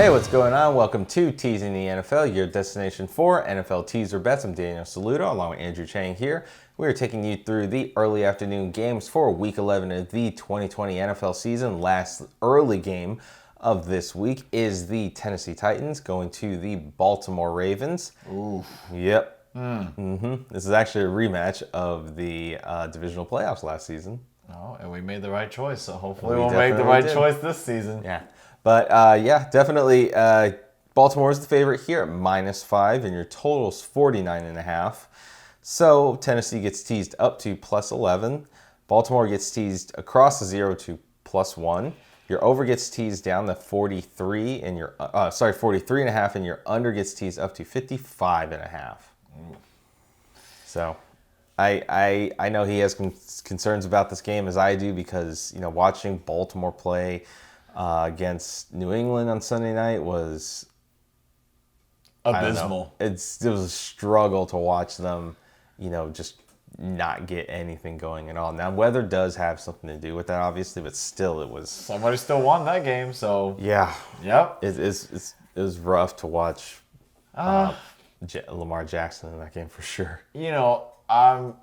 Hey, what's going on? Welcome to Teasing the NFL, your destination for NFL teaser bets. I'm Daniel Saludo, along with Andrew Chang here. We are taking you through the early afternoon games for Week 11 of the 2020 NFL season. Last early game of this week is the Tennessee Titans going to the Baltimore Ravens. Ooh. Yep. This is actually a rematch of the divisional playoffs last season. Oh, and we made the right choice, so hopefully we'll make the right choice this season. Yeah. But yeah, definitely Baltimore is the favorite here at -5, and your total's 49.5. So Tennessee gets teased up to +11. Baltimore gets teased across the 0 to +1. Your over gets teased down to 43, and your 43.5, and your under gets teased up to 55.5. So I know he has concerns about this game as I do, because watching Baltimore play against New England on Sunday night was abysmal. It was a struggle to watch them, just not get anything going at all. Now, weather does have something to do with that, obviously, but still, it was. Somebody still won that game, so Yeah. Yep. It was rough to watch Lamar Jackson in that game for sure. I'm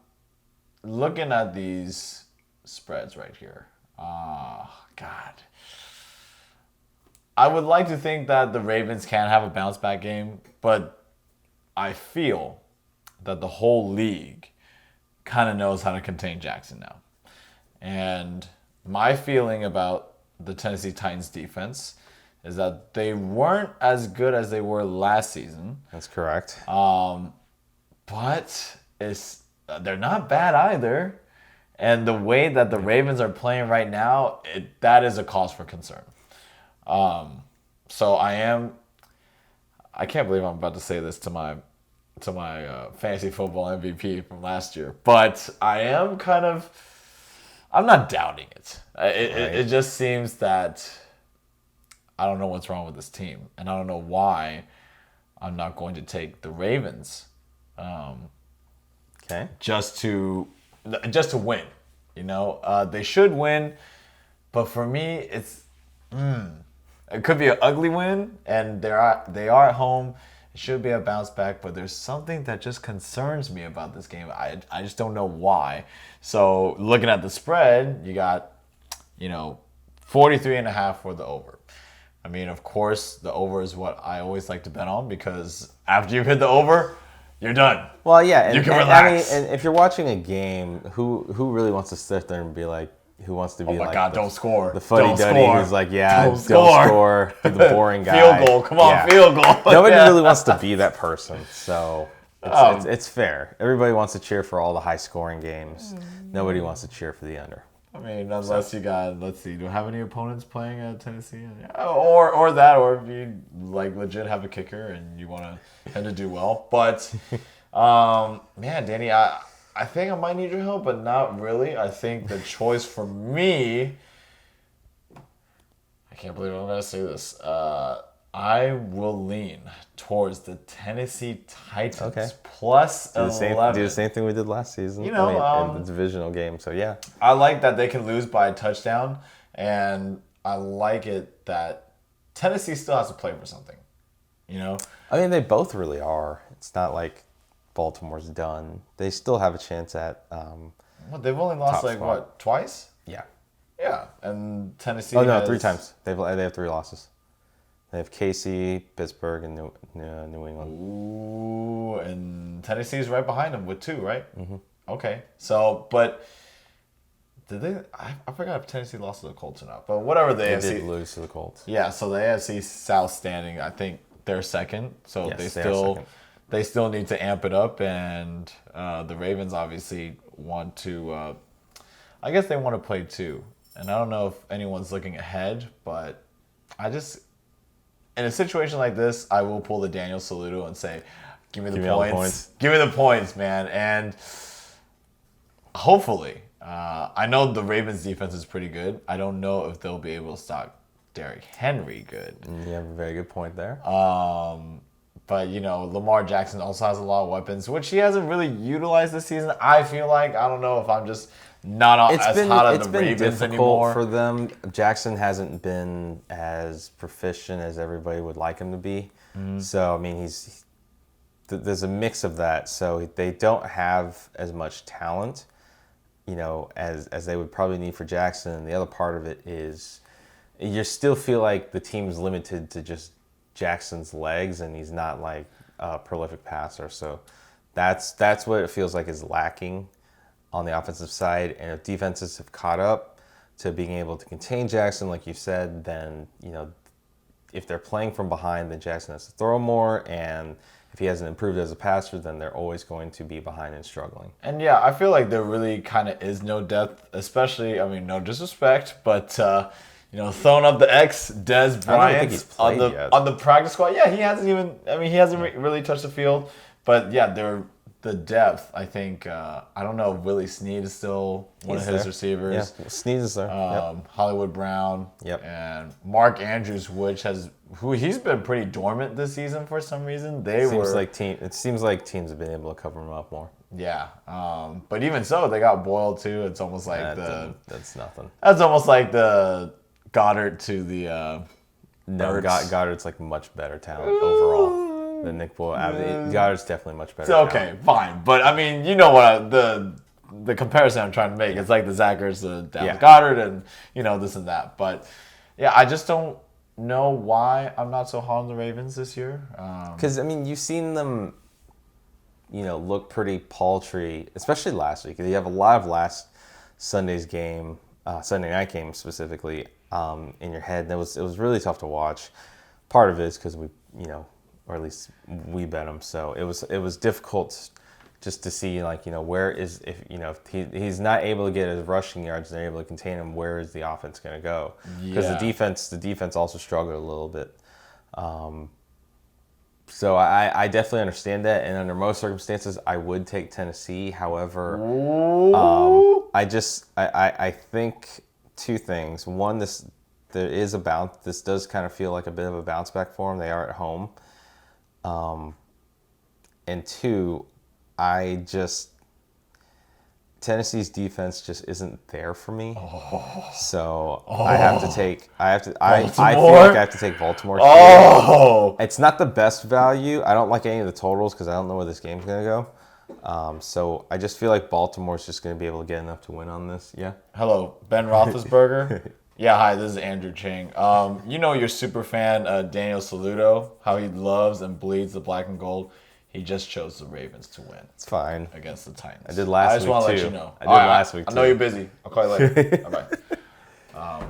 looking at these spreads right here. God. I would like to think that the Ravens can have a bounce back game, but I feel that the whole league kind of knows how to contain Jackson now. And my feeling about the Tennessee Titans defense is that they weren't as good as they were last season. That's correct. But they're not bad either. And the way that the Ravens are playing right now, that is a cause for concern. So I can't believe I'm about to say this to my fantasy football MVP from last year, but I'm not doubting it. It just seems that I don't know what's wrong with this team, and I don't know why I'm not going to take the Ravens. Okay. Just to win, they should win, but for me, it could be an ugly win, and they are at home. It should be a bounce back, but there's something that just concerns me about this game. I just don't know why. So looking at the spread, you got 43.5 for the over. I mean, of course, the over is what I always like to bet on, because after you hit the over, you're done. Well, yeah, and you can relax. And if you're watching a game, who really wants to sit there and be like, who wants to be like, oh my God, don't score. The fuddy-duddy who's like, yeah, don't score. Be the boring guy. Field goal, come on, field goal. Nobody really wants to be that person, so it's fair. Everybody wants to cheer for all the high-scoring games. Nobody wants to cheer for the under. I mean, unless you got, let's see, do you have any opponents playing at Tennessee? Or if you legit have a kicker and you want him to do well. But, man, Danny, I think I might need your help, but not really. I think the choice for me, I can't believe I'm going to say this. I will lean towards the Tennessee Titans plus 11. Do the same thing we did last season. In the divisional game. So yeah, I like that they can lose by a touchdown, and I like it that Tennessee still has to play for something. I mean, they both really are. It's not like Baltimore's done. They still have a chance at. They've only lost twice? Yeah. Yeah, and Tennessee. Oh no, 3 times. They have 3 losses. They have KC, Pittsburgh, and New England. Ooh, and Tennessee's right behind them with 2, right? Mm-hmm. Okay, so but did they? I forgot if Tennessee lost to the Colts or not. But whatever, they did lose to the Colts. Yeah, so the AFC South standing, I think they're second. So yes, they still need to amp it up, and the Ravens obviously want to. I guess they want to play too, and I don't know if anyone's looking ahead, but in a situation like this, I will pull the Daniel Saludo and say, give me the points. Give me the points, man. And hopefully, I know the Ravens defense is pretty good. I don't know if they'll be able to stop Derrick Henry good. You have a very good point there. But, Lamar Jackson also has a lot of weapons, which he hasn't really utilized this season. I feel like, I don't know if I'm just not hot on the Ravens difficult anymore. for them. Jackson hasn't been as proficient as everybody would like him to be. So, I mean, there's a mix of that. So they don't have as much talent, as they would probably need for Jackson. And the other part of it is you still feel like the team's limited to just Jackson's legs, and he's not like a prolific passer. So that's what it feels like is lacking on the offensive side. And if defenses have caught up to being able to contain Jackson, like you said, then, if they're playing from behind, then Jackson has to throw more. And if he hasn't improved as a passer, then they're always going to be behind and struggling. And yeah, I feel like there really kind of is no depth, especially, no disrespect, but, throwing up the Des Bryant on the practice squad. Yeah, he hasn't really touched the field. But yeah, the depth, I think, I don't know if Willie Snead is still one of his receivers. Yeah, Snead is there. Hollywood Brown. Yep. And Mark Andrews, he's been pretty dormant this season for some reason. It seems like teams have been able to cover him up more. Yeah. But even so, they got Boyle too. It's almost like that's nothing. That's almost like the Goddard to the No, Goddard's like much better talent overall than Nick Boyle. Goddard's definitely much better. Okay, fine. But I mean, the comparison I'm trying to make. It's like the Zach Ertz to Dallas Goddard, and this and that. But yeah, I just don't know why I'm not so hot on the Ravens this year. Because you've seen them, look pretty paltry, especially last week. You have a lot of last Sunday's game, Sunday night game specifically, in your head. And it was really tough to watch. Part of it is because we, or at least we bet him. So it was difficult just to see, where is, if he's not able to get his rushing yards and they're able to contain him, where is the offense going to go? Because the defense also struggled a little bit. So I definitely understand that, and under most circumstances, I would take Tennessee. However, I think two things. One, this does kind of feel like a bit of a bounce back for them. They are at home. And two, Tennessee's defense just isn't there for me. So I feel like I have to take Baltimore. It's not the best value. I don't like any of the totals because I don't know where this game's going to go. So I just feel like Baltimore's just going to be able to get enough to win on this. Yeah. Hello, Ben Roethlisberger. Yeah, hi, this is Andrew Chang. Your super fan, Daniel Saludo, how he loves and bleeds the black and gold. He just chose the Ravens to win. It's fine. Against the Titans. I did last week, too. I just want to let you know. I did last week, too. I know you're busy. I'll call you later. Bye-bye.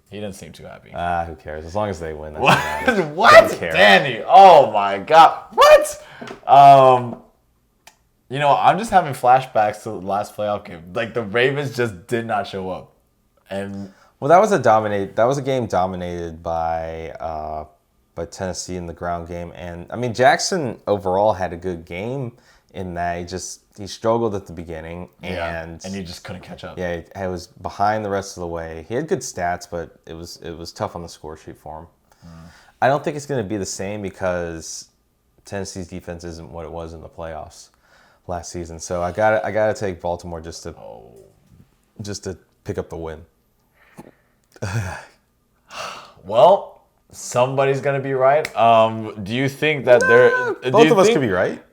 He didn't seem too happy. Who cares? As long as they win. That's what? Danny. Oh, my God. What? I'm just having flashbacks to the last playoff game. Like, the Ravens just did not show up. And... Well, that was a game dominated by Tennessee in the ground game, and Jackson overall had a good game in that he struggled at the beginning, and he just couldn't catch up. Yeah, he was behind the rest of the way. He had good stats, but it was tough on the score sheet for him. I don't think it's going to be the same because Tennessee's defense isn't what it was in the playoffs last season. So I gotta take Baltimore just to pick up the win. Well, somebody's gonna be right. Do you think that both of us could be right?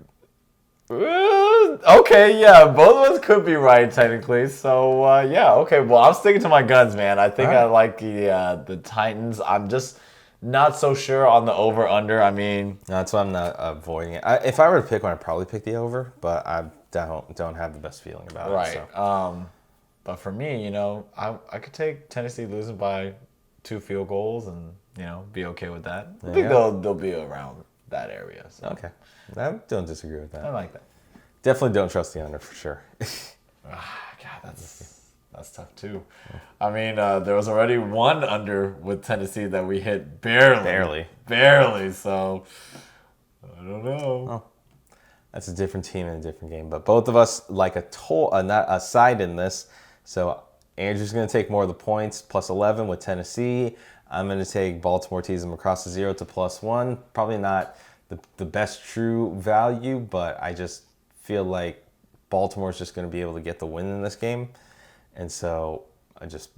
Okay, yeah, both of us could be right technically. So okay. Well, I'm sticking to my guns, man. I think I like the Titans. I'm just not so sure on the over under. No, that's why I'm not avoiding it. If I were to pick one, I'd probably pick the over, but I don't have the best feeling about it. Right. So. But for me, I could take Tennessee losing by 2 field goals and, be okay with that. I think they'll be around that area. So. Okay. I don't disagree with that. I like that. Definitely don't trust the under for sure. God, that's tough too. There was already one under with Tennessee that we hit barely. So, I don't know. Oh. That's a different team and a different game. But both of us like not a side in this. So Andrew's going to take more of the points, plus 11 with Tennessee. I'm going to take Baltimore, tease them across the 0 to +1. Probably not the best true value, but I just feel like Baltimore's just going to be able to get the win in this game, and so I just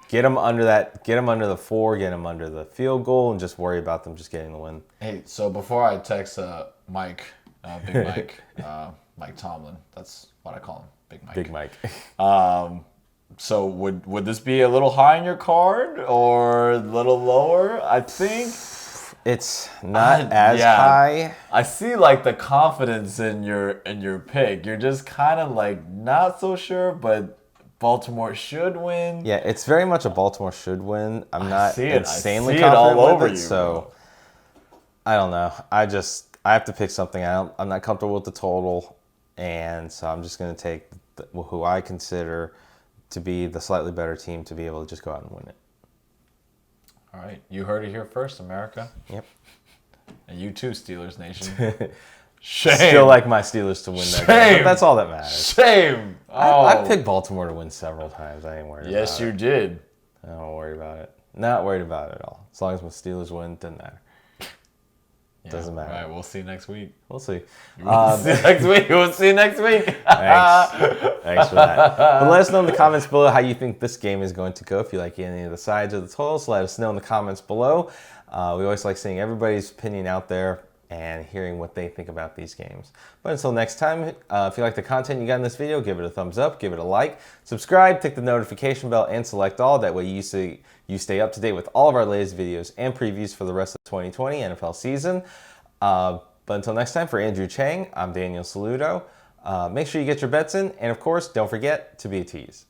get them under the 4, get them under the field goal, and just worry about them just getting the win. Hey, so before I text Mike, Big Mike, Mike Tomlin, that's what I call him, Big Mike. Big Mike. So would this be a little high in your card or a little lower? I think It's not as high. I see like the confidence in your pick. You're just kind of like not so sure, but Baltimore should win. Yeah, it's very much a Baltimore should win. I'm not insanely I see confident all with over it, you, so I don't know. I have to pick something. I'm not comfortable with the total, and so I'm just going to take who I consider to be the slightly better team to be able to just go out and win it. All right, you heard it here first, America. Yep. And you too, Steelers Nation. Shame. Still like my Steelers to win that game, but that's all that matters. Shame. Oh. I've picked Baltimore to win several times. I ain't worried about it. Yes, you did. I don't worry about it. Not worried about it at all. As long as my Steelers win, doesn't matter. Doesn't matter. All right, we'll see next week. We'll see. We'll see you next week. Thanks for that. But let us know in the comments below how you think this game is going to go. If you like any of the sides or the totals, let us know in the comments below. We always like seeing everybody's opinion out there and hearing what they think about these games. But until next time, if you like the content you got in this video, give it a thumbs up, give it a like, subscribe, tick the notification bell, and select all. That way you stay up to date with all of our latest videos and previews for the rest of the 2020 NFL season. But until next time, for Andrew Chang, I'm Daniel Saludo. Make sure you get your bets in, and of course, don't forget to be a tease.